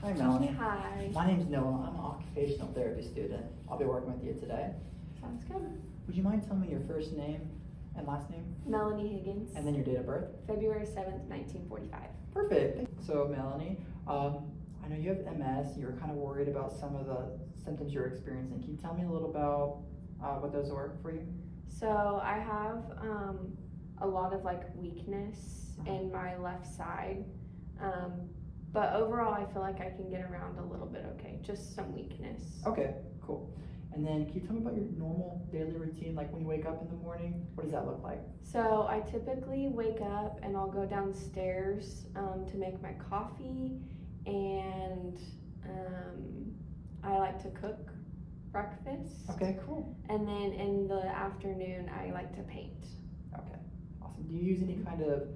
Hi, Melanie. Hi. My name's Noah. I'm an occupational therapy student. I'll be working with you today. Sounds good. Would you mind telling me your first name and last name? Melanie Higgins. And then your date of birth? February 7th, 1945. Perfect. So, Melanie, I know you have MS. You're kind of worried about some of the symptoms you're experiencing. Can you tell me a little about what those are for you? So I have a lot of weakness in my left side. But overall, I feel like I can get around a little bit okay. Just some weakness. Okay, cool. And then can you tell me about your normal daily routine, like when you wake up in the morning? What does that look like? So I typically wake up and I'll go downstairs to make my coffee, and I like to cook breakfast. Okay, cool. And then in the afternoon, I like to paint. Okay, awesome. Do you use any kind of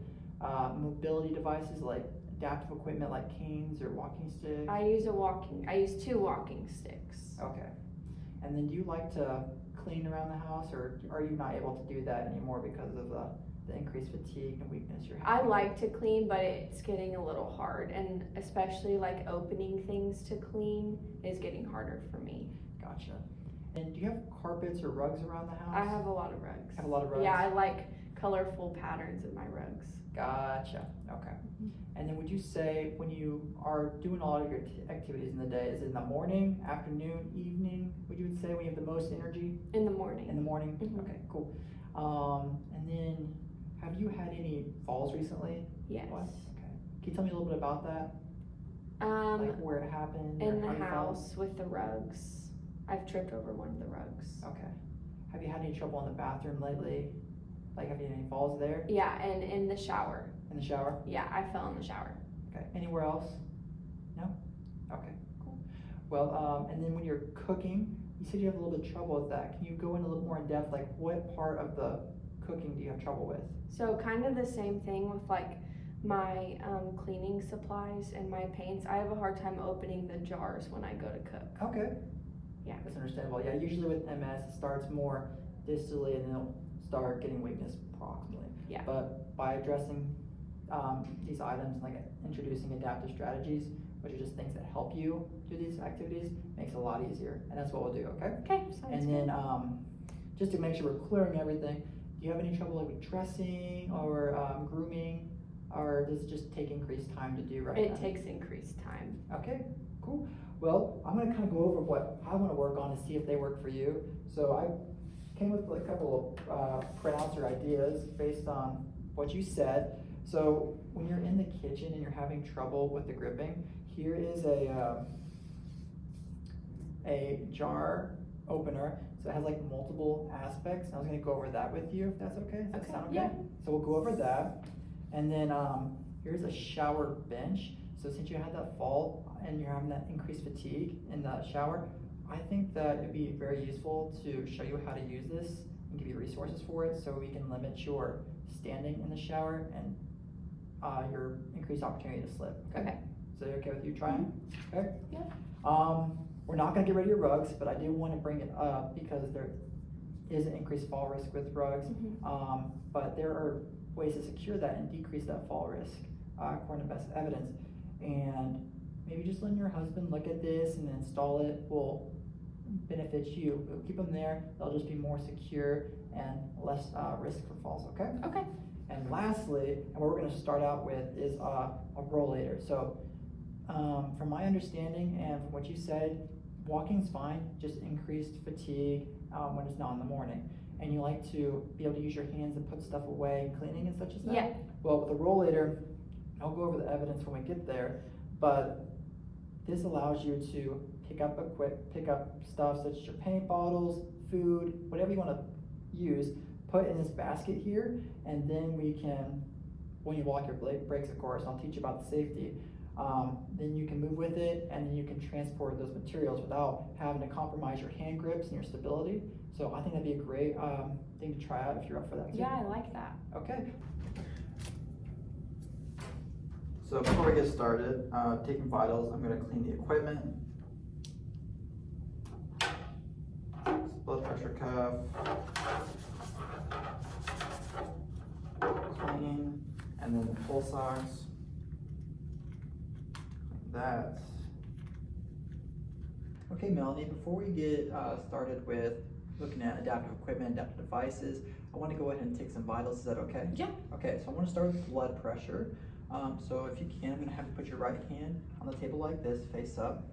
mobility devices like adaptive equipment like canes or walking sticks? I use 2 walking sticks. Okay. And then do you like to clean around the house, or are you not able to do that anymore because of the increased fatigue and weakness you're I having? like to clean, but it's getting a little hard, and especially opening things to clean is getting harder for me. Gotcha. And do you have carpets or rugs around the house? I have a lot of rugs. Have a lot of rugs? Yeah, I like colorful patterns in my rugs. Gotcha. Okay. And then would you say when you are doing all of your activities in the day, is it in the morning, afternoon, evening, would you say when you have the most energy? In the morning. In the morning? Mhm. Okay, cool. And then have you had any falls recently? Yes. What? Okay. Can you tell me a little bit about that? Like where it happened? In or the how you felt? house with the rugs. I've tripped over one of the rugs. Okay. Have you had any trouble in the bathroom lately? Like, have you had any falls there? Yeah, and in the shower. In the shower? Yeah, I fell in the shower. Okay. Anywhere else? No? Okay, cool. Well, and then when you're cooking, you said you have a little bit of trouble with that. Can you go in a little more in depth? Like, what part of the cooking do you have trouble with? So kind of the same thing with my cleaning supplies and my paints. I have a hard time opening the jars when I go to cook. Okay. Yeah. That's understandable. Yeah, usually with MS, it starts more distally and then it'll start getting weakness proximally. Yeah. But by addressing these items, like introducing adaptive strategies, which are just things that help you do these activities, makes it a lot easier. And that's what we'll do, okay? Okay, sounds And good. then just to make sure we're clearing everything, do you have any trouble with dressing or grooming, or does it just take increased time to do right now? It takes increased time. Okay, cool. Well, I'm gonna kind of go over what I want to work on and see if they work for you. So I came with a couple of printouts or ideas based on what you said. So when you're in the kitchen and you're having trouble with the gripping, here is a jar opener. So it has multiple aspects. I was gonna go over that with you, if that's okay. Does that Okay, sound okay? yeah. So we'll go over that. And then here's a shower bench. So since you had that fall and you're having that increased fatigue in the shower, I think that it'd be very useful to show you how to use this and give you resources for it so we can limit your standing in the shower and your increased opportunity to slip. Okay. So you're okay with you trying? Okay? Yeah. We're not gonna get rid of your rugs, but I do want to bring it up because there is an increased fall risk with rugs. Mhm. But there are ways to secure that and decrease that fall risk according to best evidence. And maybe just letting your husband look at this and install it will benefit you. It'll keep them there. They'll just be more secure and less risk for falls, okay? Okay. And lastly, and what we're going to start out with is a rollator. So from my understanding and from what you said, walking's fine, just increased fatigue when it's not in the morning. And you like to be able to use your hands and put stuff away, cleaning and such as that? Yeah. Well, with the rollator, I'll go over the evidence when we get there, but this allows you to pick up stuff such as your paint bottles, food, whatever you want to use, put in this basket here, and then we can, when you walk your brakes, of course, I'll teach you about the safety, then you can move with it, and then you can transport those materials without having to compromise your hand grips and your stability. So I think that'd be a great thing to try out if you're up for that too. Yeah, I like that. Okay. So before we get started, taking vitals, I'm going to clean the equipment. Blood pressure cuff. Clean. And then the pull socks. Like that. Okay, Melanie, before we get started with looking at adaptive equipment, adaptive devices, I want to go ahead and take some vitals. Is that okay? Yeah. Okay, so I want to start with blood pressure. So if you can, I'm going to have you put your right hand on the table like this, face up.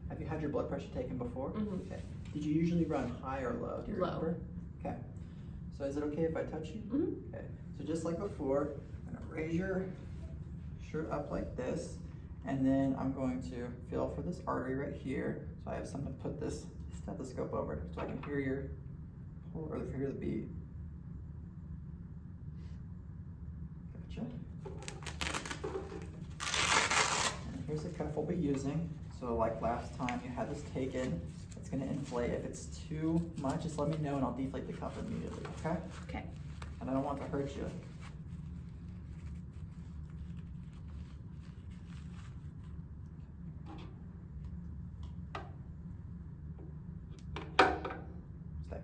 Have you had your blood pressure taken before? Mm-hmm. Okay. Did you usually run high or low? Do you Low. remember? Okay. So is it okay if I touch you? Mm-hmm. Okay. So just like before, I'm going to raise your shirt up like this, and then I'm going to feel for this artery right here. So I have something to put this stethoscope over so I can hear your or hear the beat. Gotcha. And here's the cuff we'll be using. So like last time you had this taken, it's gonna inflate. If it's too much, just let me know and I'll deflate the cuff immediately, okay? Okay. And I don't want to hurt you. Stay.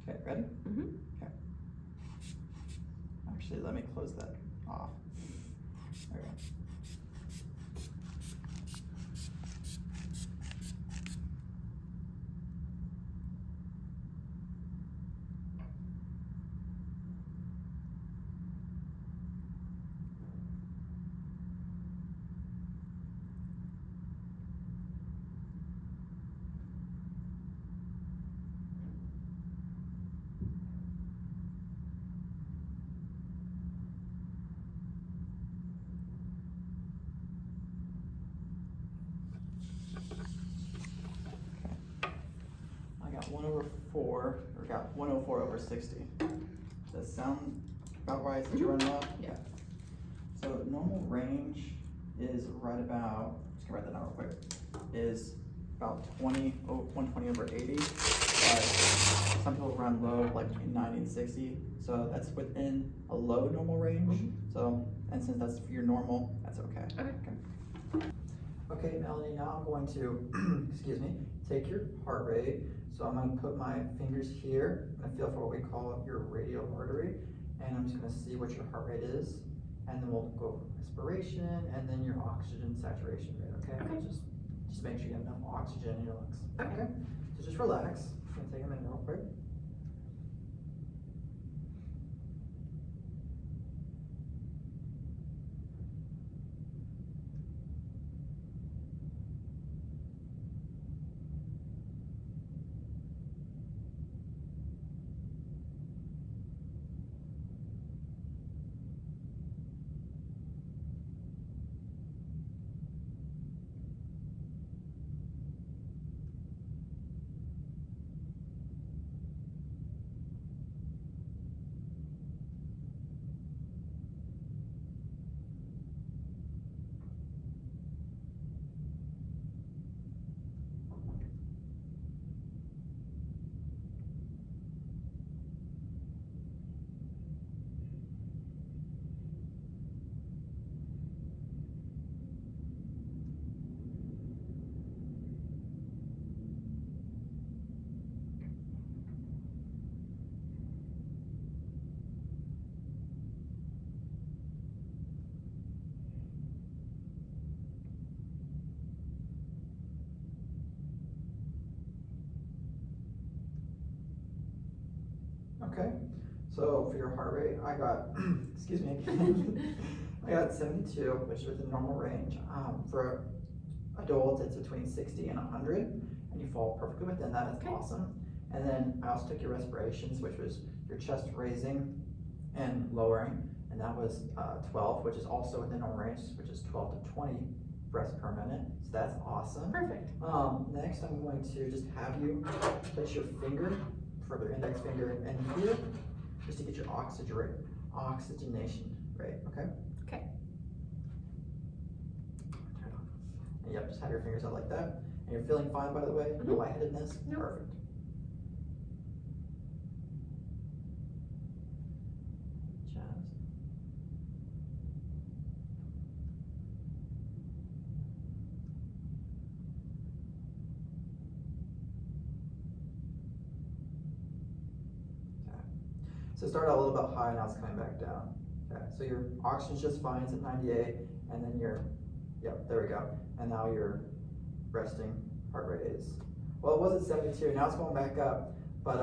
Okay, ready? Mm-hmm. Okay. Actually, let me close that off. There we go. I got 1/4, or got 104/60. Does that sound about right since you're running up? Yeah. So normal range is right about, just gonna write that down real quick, is about 120/80. But some people run low, like between 90 and 60. So that's within a low normal range. So, and since that's your normal, that's okay. Okay. Okay, Melanie, now I'm going to, excuse me, take your heart rate. So I'm going to put my fingers here. I'm going to feel for what we call your radial artery. And I'm just going to see what your heart rate is. And then we'll go respiration and then your oxygen saturation rate, okay? Okay. Just make sure you have enough oxygen in your lungs. Okay. So just relax. I'm going to take a minute real quick. Okay, so for your heart rate, I got, excuse me again, I got 72, which is within normal range. For adults, it's between 60 and 100, and you fall perfectly within that. It's Okay. awesome. And then I also took your respirations, which was your chest raising and lowering, and that was 12, which is also within normal range, which is 12 to 20 breaths per minute. So that's awesome. Perfect. Next, I'm going to just have you place your finger, further index finger in here, just to get your oxygenation rate, okay? Okay. And yep, just have your fingers out like that. And you're feeling fine, by the way? No lightheadedness? No. Perfect. Just. So it started out a little bit high, now it's coming back down. Okay, so your oxygen's just fine, it's at 98, and then yep, there we go. And now your resting heart rate is, well, it was at 72, now it's going back up, but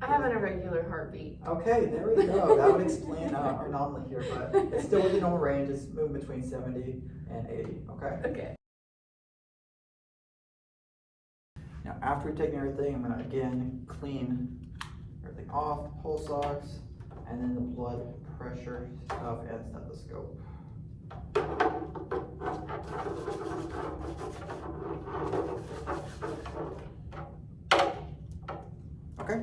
I have an irregular heartbeat. okay, there we go. That would explain our anomaly here, but it's still within normal range. It's moving between 70 and 80, okay? Okay. Now, after we've taken everything, I'm gonna again clean everything off, the pulse ox, and then the blood pressure stuff and stethoscope. Okay.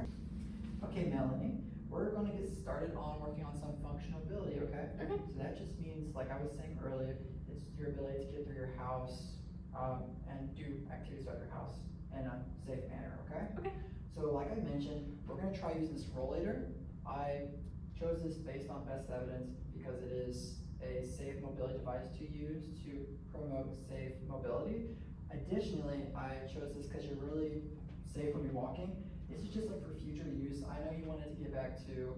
Okay, Melanie, we're going to get started on working on some functional ability, okay? Okay. So that just means, like I was saying earlier, it's your ability to get through your house and do activities at your house in a safe manner, okay? Okay. So like I mentioned, we're going to try using this rollator. I chose this based on best evidence because it is a safe mobility device to use to promote safe mobility. Additionally, I chose this because you're really safe when you're walking. This is just like for future use. I know you wanted to get back to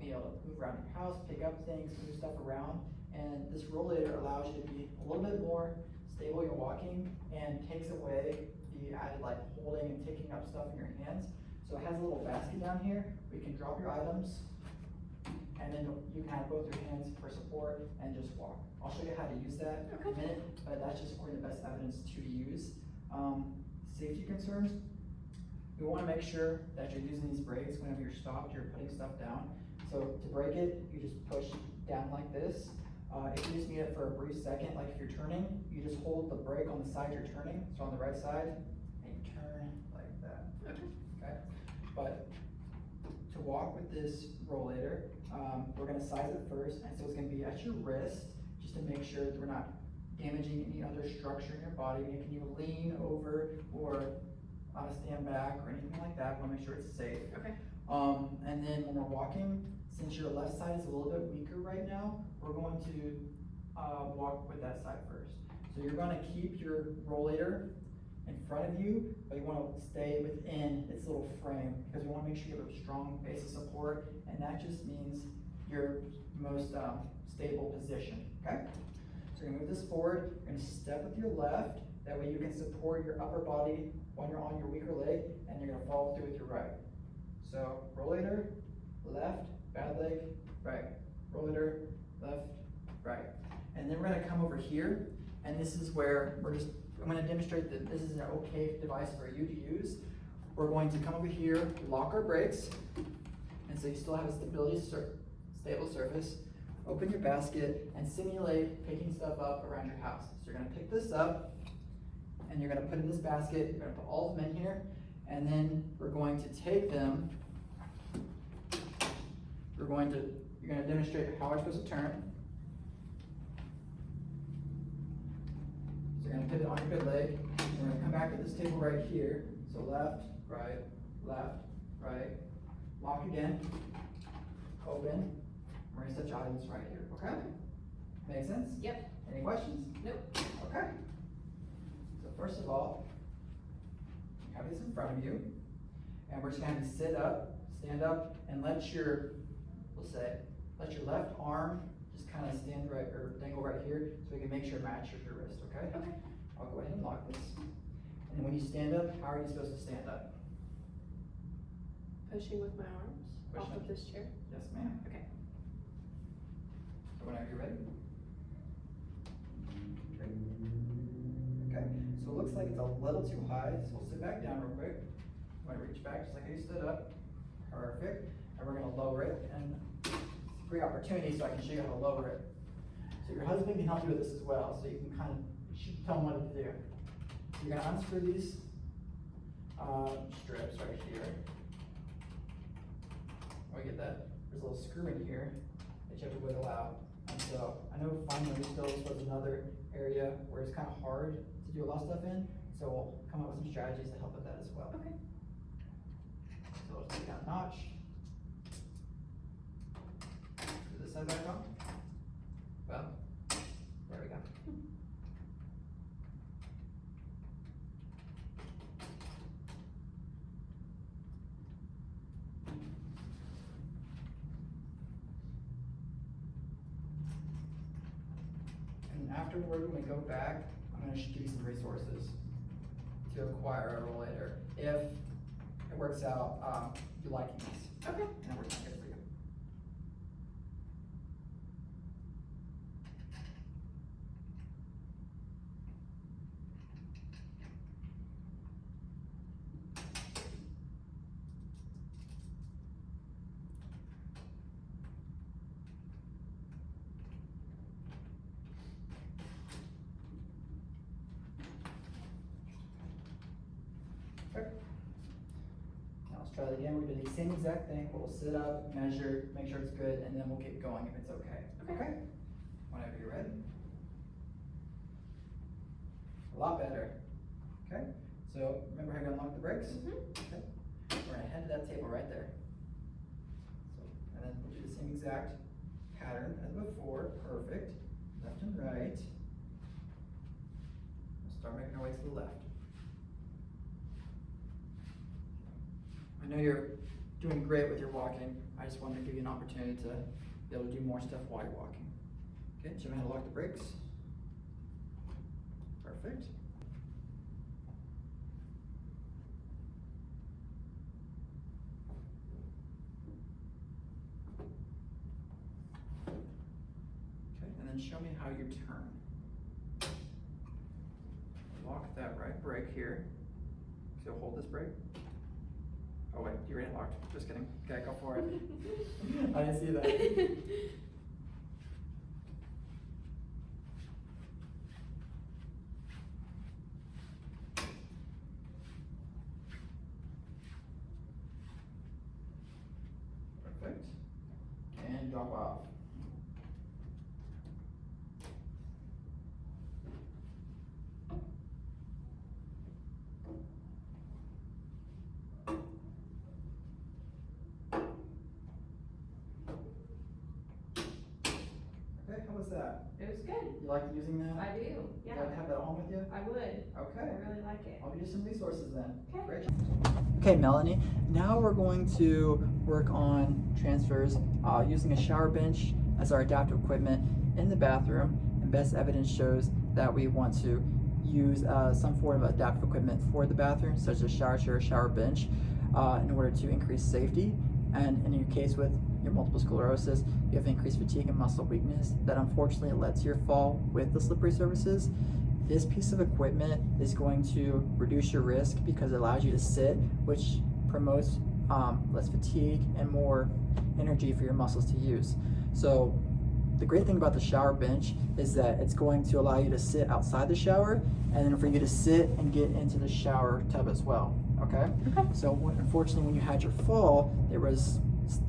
being able to move around your house, pick up things, move stuff around, and this rollator allows you to be a little bit more stable when you're walking and takes away the added like holding and taking up stuff in your hands. So it has a little basket down here where you can drop your items, and then you can have both your hands for support and just walk. I'll show you how to use that in a minute, but that's just according to best evidence to use. Safety concerns. We want to make sure that you're using these brakes whenever you're stopped, you're putting stuff down. So to break it, you just push down like this. If you just need it for a brief second, like if you're turning, you just hold the brake on the side you're turning, so on the right side, and you turn like that. Okay? But to walk with this rollator, we're going to size it first, and so it's going to be at your wrist, just to make sure that we're not damaging any other structure in your body, making you lean over or stand back or anything like that. We want to make sure it's safe. Okay. And then when we're walking, since your left side is a little bit weaker right now, we're going to walk with that side first. So you're going to keep your rollator in front of you, but you want to stay within its little frame because we want to make sure you have a strong base of support, and that just means your most stable position. Okay? So you're going to move this forward. You're going to step with your left. That way you can support your upper body when you're on your weaker leg, and you're going to follow through with your right. So rollator, left, bad leg, right. Rollator, left, right. And then we're going to come over here, and this is where I'm going to demonstrate that this is an okay device for you to use. We're going to come over here, lock our brakes, and so you still have a stable surface. Open your basket and simulate picking stuff up around your house. So you're going to pick this up, and you're going to put it in this basket. You're going to put all of them in here, and then we're going to take them. You're going to demonstrate how I'm supposed to turn. So you're going to pivot on your good leg. We're going to come back to this table right here. So left, right, lock again, open. We're going to set your items right here. Okay? Make sense? Yep. Any questions? Nope. Okay. So first of all, you have this in front of you, and we're just going to have you sit up, stand up, and let your left arm just kind of stand right or dangle right here, so we can make sure it matches your wrist. Okay? Okay. I'll go ahead and lock this. And when you stand up, how are you supposed to stand up? Pushing with my arms Pushing off of this chair. Yes, ma'am. Okay. So whenever you're ready. Okay, so it looks like it's a little too high, so we'll sit back down real quick. I'm going to reach back just like you stood up. Perfect. And we're going to lower it, and it's a great opportunity so I can show you how to lower it. So your husband can help you with this as well, so you can kind of tell him what to do. So you're going to unscrew these strips right here. Oh, get that? There's a little screw in here that you have to wiggle out. And so I know finding these stills was another area where it's kind of hard to do a lot of stuff in, so we'll come up with some strategies to help with that as well. Okay. So let's take that notch. Screw this side back on. Well, there we go. then afterward, when we go back, I'm gonna give you some resources to acquire a rollator. If it works out, you liking this. Okay. And it works out good for you. Okay. Now let's try that again. We're gonna do the same exact thing. We'll sit up, measure, make sure it's good, and then we'll get going if it's okay. Okay. Whenever you're ready. A lot better. Okay. So remember how you unlock the brakes? Okay. We're gonna head to that table right there. So, and then we'll do the same exact pattern as before. Perfect. Left and right. We'll start making our way to the left. I know you're doing great with your walking. I just wanted to give you an opportunity to be able to do more stuff while you're walking. Okay, show me how to lock the brakes. Perfect. Okay, and then show me how you turn. Lock that right brake here. So hold this brake. Oh wait, you already locked. Just kidding. Okay, go for it. I didn't see that. Perfect. And drop off. Okay, how was that? It was good. You like using that? I do. Yeah. You like to have that at home with you? I would. Okay. I really like it. I'll give you some resources then. Okay. Great job. Okay, Melanie, now we're going to work on transfers using a shower bench as our adaptive equipment in the bathroom, and best evidence shows that we want to use some form of adaptive equipment for the bathroom, such as a shower chair or shower bench, in order to increase safety. And in your case with your multiple sclerosis, you have increased fatigue and muscle weakness that unfortunately led to your fall with the slippery surfaces. This piece of equipment is going to reduce your risk because it allows you to sit, which promotes less fatigue and more energy for your muscles to use. So the great thing about the shower bench is that it's going to allow you to sit outside the shower, and then for you to sit and get into the shower tub as well. Okay? So unfortunately, when you had your fall, there was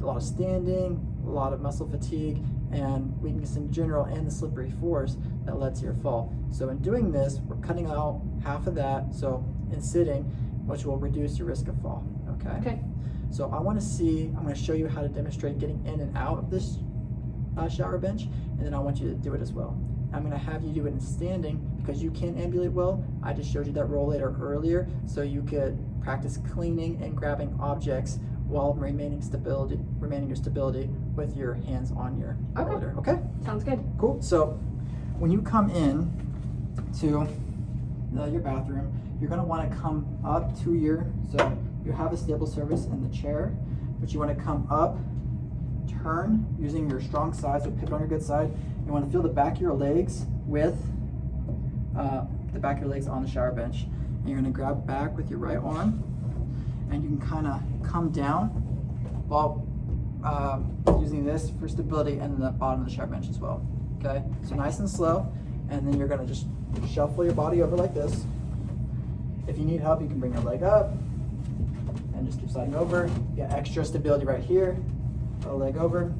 a lot of standing, a lot of muscle fatigue, and weakness in general, and the slippery force that led to your fall. So in doing this, we're cutting out half of that, so in sitting, which will reduce your risk of fall. Okay? So I'm going to show you how to demonstrate getting in and out of this shower bench, and then I want you to do it as well. I'm going to have you do it in standing because you can ambulate well. I just showed you that rollator earlier, so you could practice cleaning and grabbing objects while remaining your stability with your hands on your rollator. Okay? Sounds good. Cool. So when you come in to your bathroom, you're going to want to come up to so you have a stable surface in the chair, but you want to come up, turn using your strong side, so pivot on your good side. You want to feel the back of your legs with the back of your legs on the shower bench. And you're going to grab back with your right arm, and you can kind of come down while using this for stability, and then the bottom of the shower bench as well. Okay, so nice and slow, and then you're going to just shuffle your body over like this. If you need help, you can bring your leg up and just keep sliding over. You get extra stability right here. Put a leg over,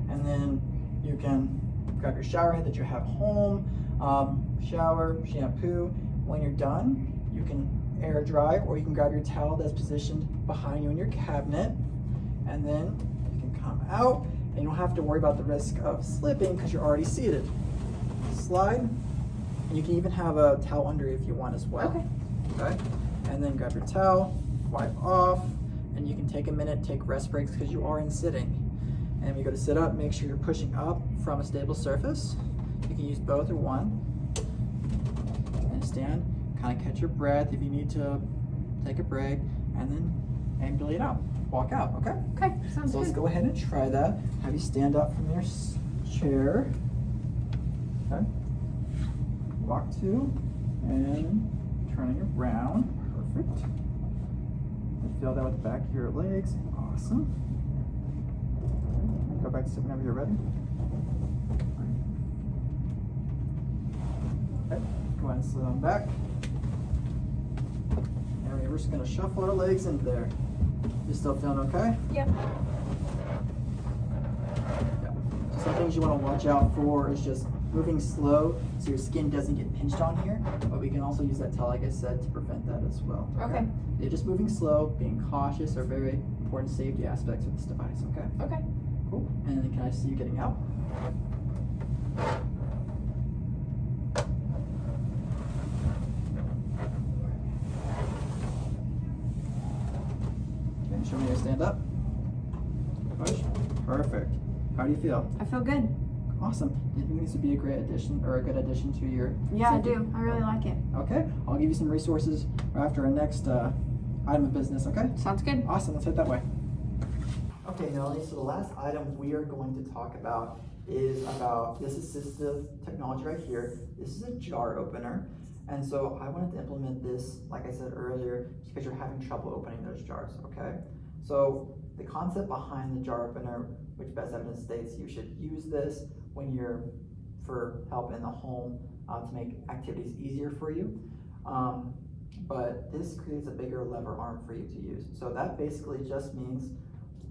and then you can grab your shower head that you have home, shower, shampoo. When you're done, you can air dry, or you can grab your towel that's positioned behind you in your cabinet, and then you can come out, and you don't have to worry about the risk of slipping because you're already seated. Slide, and you can even have a towel under if you want as well. Okay, and then grab your towel, wipe off, and you can take a minute, take rest breaks because you are in sitting. And when you go to sit up, make sure you're pushing up from a stable surface. You can use both or one. And stand, kind of catch your breath if you need to take a break, and then ambulate it out. Walk out, okay? Okay, sounds So let's good. go ahead and try that. Have you stand up from your chair. Okay. Walk to, and turning around. Perfect. And feel that with the back of your legs. Awesome. Okay. Go back to sit whenever you're ready. Okay. Go ahead and sit on back. And we're just going to shuffle our legs into there. You still feeling okay? Yep. Yeah. So some things you want to watch out for is just moving slow so your skin doesn't get pinched on here, but we can also use that towel, like I said, to prevent that as well. Okay. Yeah, just moving slow, being cautious are very important safety aspects of this device, okay? Okay. Cool. And then can I see you getting out? Okay, show me your stand up. Push. Perfect. How do you feel? I feel good. Awesome. Do you think this would be a great addition or a good addition to your Yeah, safety? I do. I really like it. Okay. I'll give you some resources after our next item of business, okay? Sounds good. Awesome. Let's head that way. Okay, Melanie, so the last item we are going to talk about is about this assistive technology right here. This is a jar opener. And so I wanted to implement this, like I said earlier, because you're having trouble opening those jars, okay? So the concept behind the jar opener, which best evidence states you should use this when you're for help in the home to make activities easier for you. But this creates a bigger lever arm for you to use. So that basically just means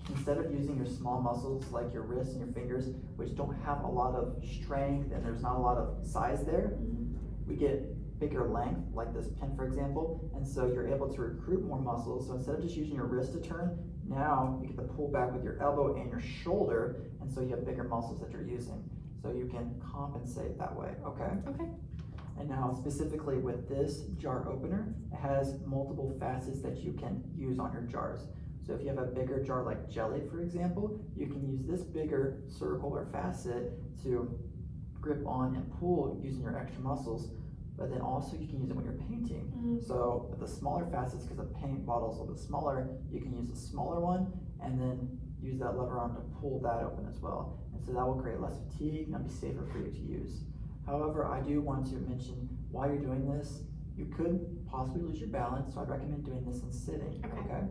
instead of using your small muscles like your wrists and your fingers, which don't have a lot of strength and there's not a lot of size there, we get bigger length, like this pin for example, and so you're able to recruit more muscles. So instead of just using your wrist to turn, now you get to pull back with your elbow and your shoulder, and so you have bigger muscles that you're using. So you can compensate that way, okay? Okay. And now specifically with this jar opener, it has multiple facets that you can use on your jars. So if you have a bigger jar like jelly, for example, you can use this bigger circle or facet to grip on and pull using your extra muscles, but then also you can use it when you're painting. So with the smaller facets, because the paint bottle is a little bit smaller, you can use a smaller one and then use that lever arm to pull that open as well. And so that will create less fatigue and it'll be safer for you to use. However, I do want to mention while you're doing this, you could possibly lose your balance, so I'd recommend doing this in sitting, okay?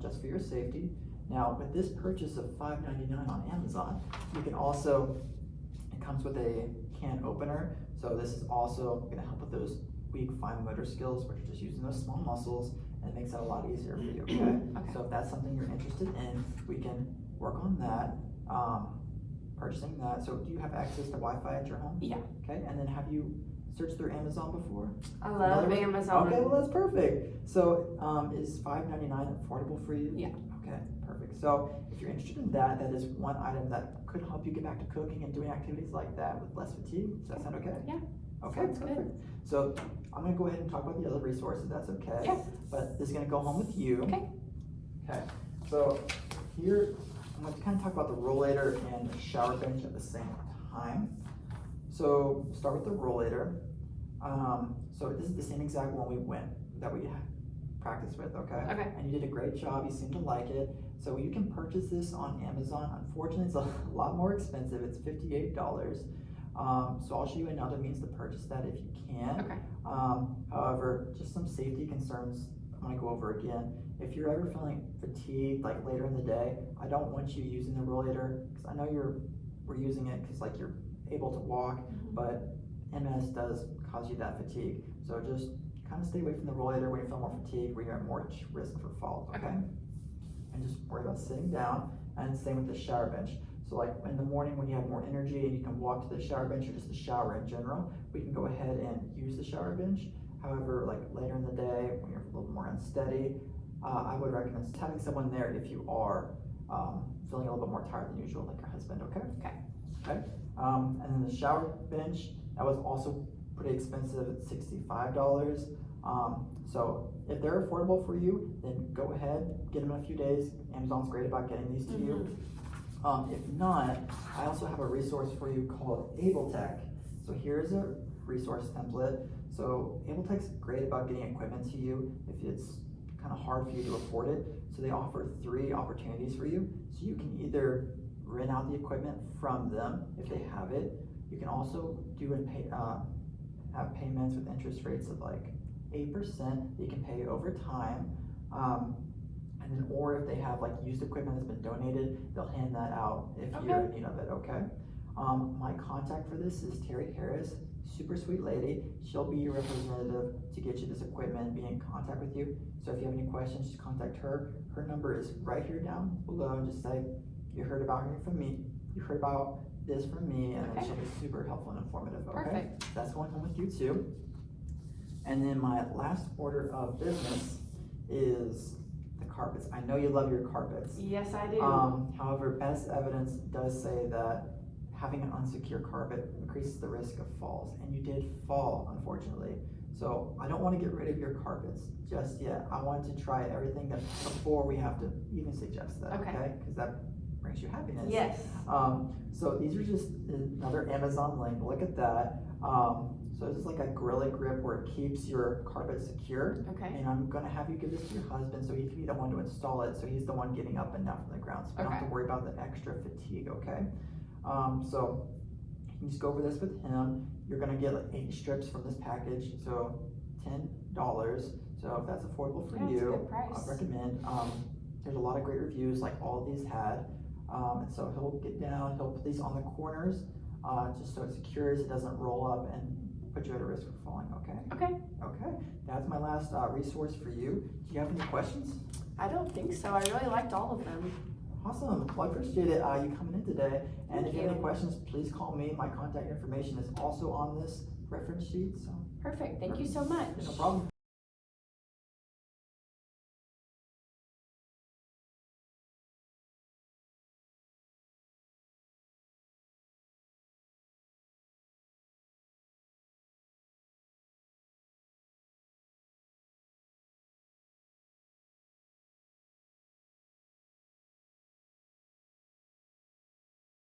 Just for your safety. Now, with this purchase of $5.99 on Amazon, you can also, it comes with a can opener, so this is also going to help with those weak fine motor skills, which are just using those small muscles, and it makes that a lot easier for you, okay? Okay. So if that's something you're interested in, we can work on that, purchasing that. So do you have access to Wi-Fi at your home? Yeah. Okay, and then have you searched through Amazon before? I love Amazon. Okay, well that's perfect. So is $5.99 affordable for you? Yeah. Okay, perfect. So if you're interested in that, that is one item that could help you get back to cooking and doing activities like that with less fatigue. Does that sound okay? Yeah. Okay, Sounds perfect. good. So I'm gonna go ahead and talk about the other resources, if that's okay. Yeah. But this is gonna go home with you. Okay. Okay, so here, I'm going to kind of talk about the rollator and the shower bench at the same time. So start with the rollator. So this is the same exact one that we practiced with, okay? Okay. And you did a great job, you seem to like it. So you can purchase this on Amazon. Unfortunately, it's a lot more expensive, it's $58. So I'll show you another means to purchase that if you can. Okay. However, just some safety concerns I'm going to go over again. If you're ever feeling fatigued, like later in the day, I don't want you using the rollator, because I know we're using it because like you're able to walk, but MS does cause you that fatigue. So just kind of stay away from the rollator when you feel more fatigued, where you're at more risk for falls, okay? And just worry about sitting down, and same with the shower bench. So like in the morning when you have more energy and you can walk to the shower bench or just the shower in general, we can go ahead and use the shower bench. However, like later in the day when you're a little more unsteady, I would recommend having someone there if you are feeling a little bit more tired than usual, like your husband, okay? Okay. And then the shower bench, that was also pretty expensive at $65. So if they're affordable for you, then go ahead, get them in a few days. Amazon's great about getting these to you. If not, I also have a resource for you called AbleTech. So here's a resource template. So AbleTech's great about getting equipment to you if it's kind of hard for you to afford it. So they offer 3 opportunities for you. So you can either rent out the equipment from them if they have it. You can also do and pay, have payments with interest rates of like 8% that you can pay over time. And then, or if they have like used equipment that's been donated, they'll hand that out if you're in need of it, okay? My contact for this is Terry Harris, super sweet lady. She'll be your representative to get you this equipment, be in contact with you. So if you have any questions, just contact her. Her number is right here down below. Just say, you heard about her from me, you heard about this from me, and then she'll be super helpful and informative, okay? Perfect. That's going home with you too. And then my last order of business is the carpets. I know you love your carpets. Yes, I do. However, best evidence does say that having an unsecure carpet increases the risk of falls, and you did fall, unfortunately. So I don't want to get rid of your carpets just yet. I want to try everything that before we have to even suggest that, okay? Because that brings you happiness. Yes. So these are just another Amazon link. Look at that. So this is like a Gorilla Grip where it keeps your carpet secure. Okay. And I'm gonna have you give this to your husband so he can be the one to install it. So he's the one getting up and down from the ground. So you don't have to worry about the extra fatigue, okay? So you can just go over this with him. You're gonna get like 8 strips from this package, so $10. So if that's affordable for you, that's a good price. I recommend. There's a lot of great reviews like all of these had. And so he'll get down, he'll put these on the corners, just so it secures, it doesn't roll up and put you at a risk of falling, okay? Okay, that's my last resource for you. Do you have any questions? I don't think so. I really liked all of them. Awesome, well I appreciate it, you coming in today. And if you have any questions, please call me. My contact information is also on this reference sheet, so. Perfect, thank you so much. No problem.